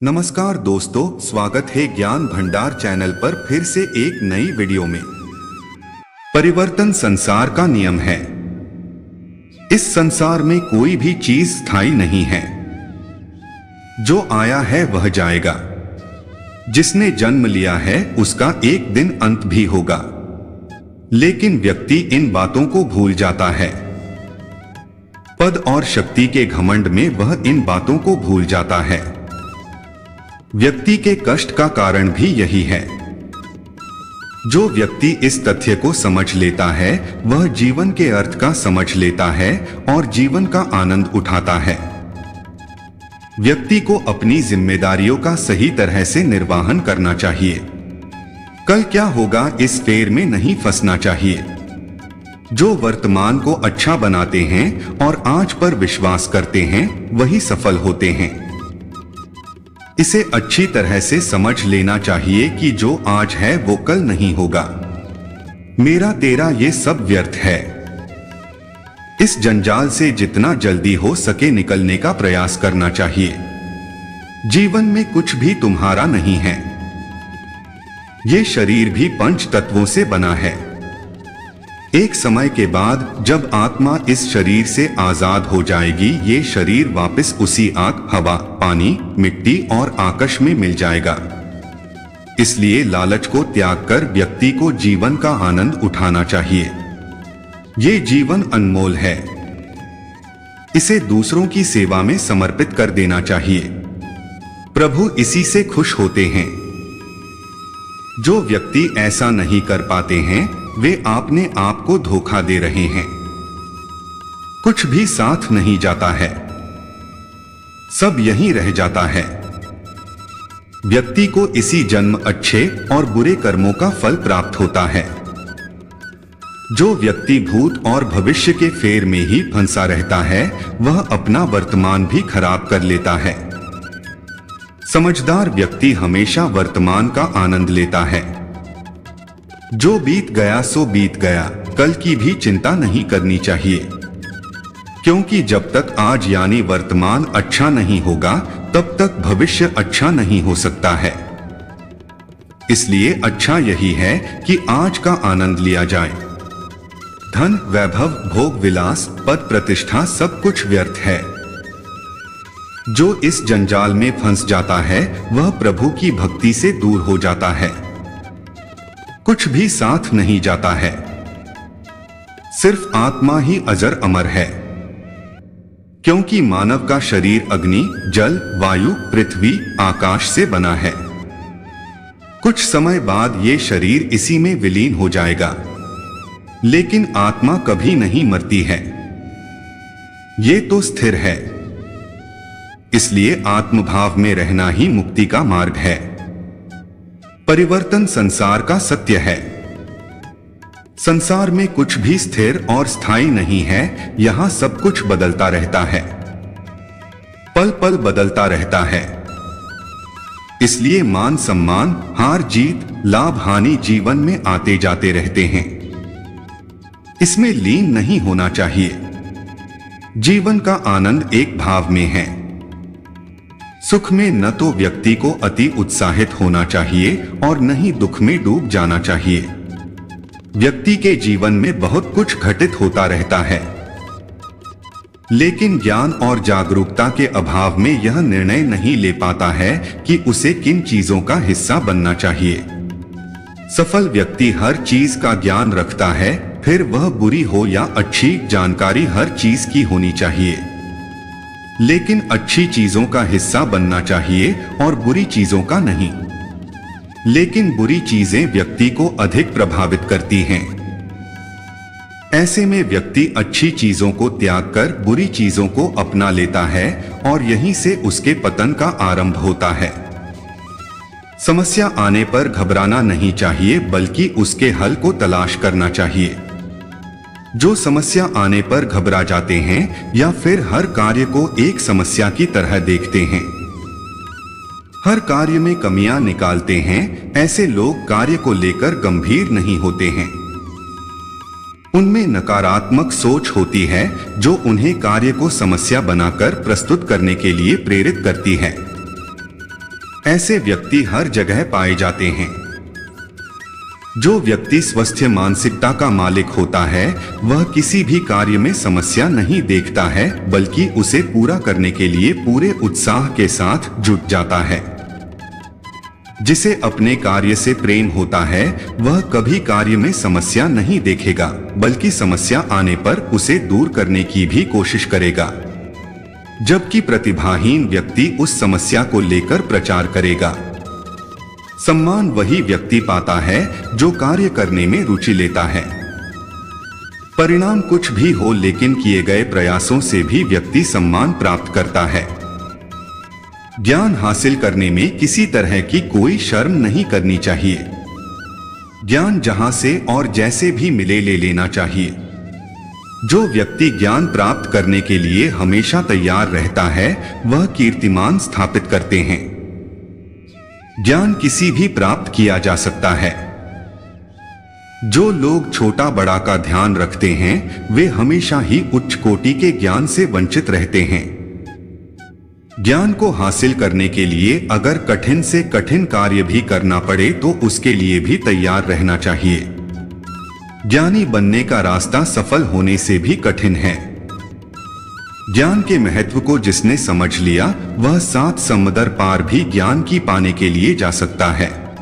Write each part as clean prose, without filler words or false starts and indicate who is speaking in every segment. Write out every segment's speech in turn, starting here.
Speaker 1: नमस्कार दोस्तों, स्वागत है ज्ञान भंडार चैनल पर फिर से एक नई वीडियो में। परिवर्तन संसार का नियम है। इस संसार में कोई भी चीज स्थायी नहीं है। जो आया है वह जाएगा। जिसने जन्म लिया है उसका एक दिन अंत भी होगा। लेकिन व्यक्ति इन बातों को भूल जाता है। पद और शक्ति के घमंड में वह इन बातों को भूल जाता है। व्यक्ति के कष्ट का कारण भी यही है। जो व्यक्ति इस तथ्य को समझ लेता है वह जीवन के अर्थ का समझ लेता है और जीवन का आनंद उठाता है। व्यक्ति को अपनी जिम्मेदारियों का सही तरह से निर्वहन करना चाहिए। कल क्या होगा इस फेर में नहीं फंसना चाहिए। जो वर्तमान को अच्छा बनाते हैं और आज पर विश्वास करते हैं वही सफल होते हैं। इसे अच्छी तरह से समझ लेना चाहिए कि जो आज है वो कल नहीं होगा। मेरा तेरा ये सब व्यर्थ है। इस जंजाल से जितना जल्दी हो सके निकलने का प्रयास करना चाहिए। जीवन में कुछ भी तुम्हारा नहीं है। ये शरीर भी पंच तत्वों से बना है। एक समय के बाद जब आत्मा इस शरीर से आजाद हो जाएगी ये शरीर वापस उसी आग, हवा, पानी, मिट्टी और आकाश में मिल जाएगा। इसलिए लालच को त्याग कर व्यक्ति को जीवन का आनंद उठाना चाहिए। ये जीवन अनमोल है। इसे दूसरों की सेवा में समर्पित कर देना चाहिए। प्रभु इसी से खुश होते हैं। जो व्यक्ति ऐसा नहीं कर पाते हैं वे अपने आप को धोखा दे रहे हैं। कुछ भी साथ नहीं जाता है। सब यहीं रह जाता है। व्यक्ति को इसी जन्म अच्छे और बुरे कर्मों का फल प्राप्त होता है। जो व्यक्ति भूत और भविष्य के फेर में ही फंसा रहता है वह अपना वर्तमान भी खराब कर लेता है। समझदार व्यक्ति हमेशा वर्तमान का आनंद लेता है। जो बीत गया सो बीत गया, कल की भी चिंता नहीं करनी चाहिए। क्योंकि जब तक आज यानी वर्तमान अच्छा नहीं होगा तब तक भविष्य अच्छा नहीं हो सकता है। इसलिए अच्छा यही है कि आज का आनंद लिया जाए। धन, वैभव, भोग विलास, पद प्रतिष्ठा सब कुछ व्यर्थ है। जो इस जंजाल में फंस जाता है वह प्रभु की भक्ति से दूर हो जाता है। कुछ भी साथ नहीं जाता है। सिर्फ आत्मा ही अजर अमर है। क्योंकि मानव का शरीर अग्नि, जल, वायु, पृथ्वी, आकाश से बना है। कुछ समय बाद ये शरीर इसी में विलीन हो जाएगा। लेकिन आत्मा कभी नहीं मरती है। ये तो स्थिर है। इसलिए आत्मभाव में रहना ही मुक्ति का मार्ग है। परिवर्तन संसार का सत्य है। संसार में कुछ भी स्थिर और स्थायी नहीं है। यहां सब कुछ बदलता रहता है। पल पल बदलता रहता है। इसलिए मान सम्मान, हार जीत, लाभ हानि जीवन में आते जाते रहते हैं। इसमें लीन नहीं होना चाहिए। जीवन का आनंद एक भाव में है। सुख में न तो व्यक्ति को अति उत्साहित होना चाहिए और न ही दुख में डूब जाना चाहिए। व्यक्ति के जीवन में बहुत कुछ घटित होता रहता है। लेकिन ज्ञान और जागरूकता के अभाव में यह निर्णय नहीं ले पाता है कि उसे किन चीजों का हिस्सा बनना चाहिए। सफल व्यक्ति हर चीज का ज्ञान रखता है, फिर वह बुरी हो या अच्छी जानकारी हर चीज की होनी चाहिए। लेकिन अच्छी चीजों का हिस्सा बनना चाहिए और बुरी चीजों का नहीं। लेकिन बुरी चीजें व्यक्ति को अधिक प्रभावित करती हैं। ऐसे में व्यक्ति अच्छी चीजों को त्याग कर बुरी चीजों को अपना लेता है और यहीं से उसके पतन का आरंभ होता है। समस्या आने पर घबराना नहीं चाहिए बल्कि उसके हल को तलाश करना चाहिए। जो समस्या आने पर घबरा जाते हैं या फिर हर कार्य को एक समस्या की तरह देखते हैं, हर कार्य में कमियां निकालते हैं, ऐसे लोग कार्य को लेकर गंभीर नहीं होते हैं। उनमें नकारात्मक सोच होती है जो उन्हें कार्य को समस्या बनाकर प्रस्तुत करने के लिए प्रेरित करती है। ऐसे व्यक्ति हर जगह पाए जाते हैं। जो व्यक्ति स्वस्थ मानसिकता का मालिक होता है वह किसी भी कार्य में समस्या नहीं देखता है, बल्कि उसे पूरा करने के लिए पूरे उत्साह के साथ जुट जाता है। जिसे अपने कार्य से प्रेम होता है वह कभी कार्य में समस्या नहीं देखेगा, बल्कि समस्या आने पर उसे दूर करने की भी कोशिश करेगा। जबकि प्रतिभाहीन व्यक्ति उस समस्या को लेकर प्रचार करेगा। सम्मान वही व्यक्ति पाता है जो कार्य करने में रुचि लेता है। परिणाम कुछ भी हो, लेकिन किए गए प्रयासों से भी व्यक्ति सम्मान प्राप्त करता है। ज्ञान हासिल करने में किसी तरह की कोई शर्म नहीं करनी चाहिए। ज्ञान जहां से और जैसे भी मिले ले लेना चाहिए। जो व्यक्ति ज्ञान प्राप्त करने के लिए हमेशा तैयार रहता है वह कीर्तिमान स्थापित करते हैं। ज्ञान किसी भी प्राप्त किया जा सकता है। जो लोग छोटा बड़ा का ध्यान रखते हैं वे हमेशा ही उच्च कोटि के ज्ञान से वंचित रहते हैं। ज्ञान को हासिल करने के लिए अगर कठिन से कठिन कार्य भी करना पड़े तो उसके लिए भी तैयार रहना चाहिए। ज्ञानी बनने का रास्ता सफल होने से भी कठिन है। ज्ञान के महत्व को जिसने समझ लिया वह 7 समुद्र पार भी ज्ञान की पाने के लिए जा सकता है।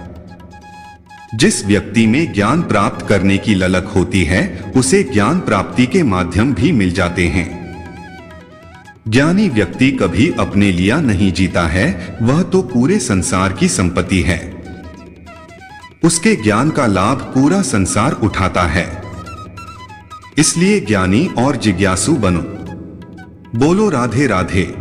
Speaker 1: जिस व्यक्ति में ज्ञान प्राप्त करने की ललक होती है उसे ज्ञान प्राप्ति के माध्यम भी मिल जाते हैं। ज्ञानी व्यक्ति कभी अपने लिए नहीं जीता है, वह तो पूरे संसार की संपत्ति है। उसके ज्ञान का लाभ पूरा संसार उठाता है। इसलिए ज्ञानी और जिज्ञासु बनो। बोलो राधे राधे।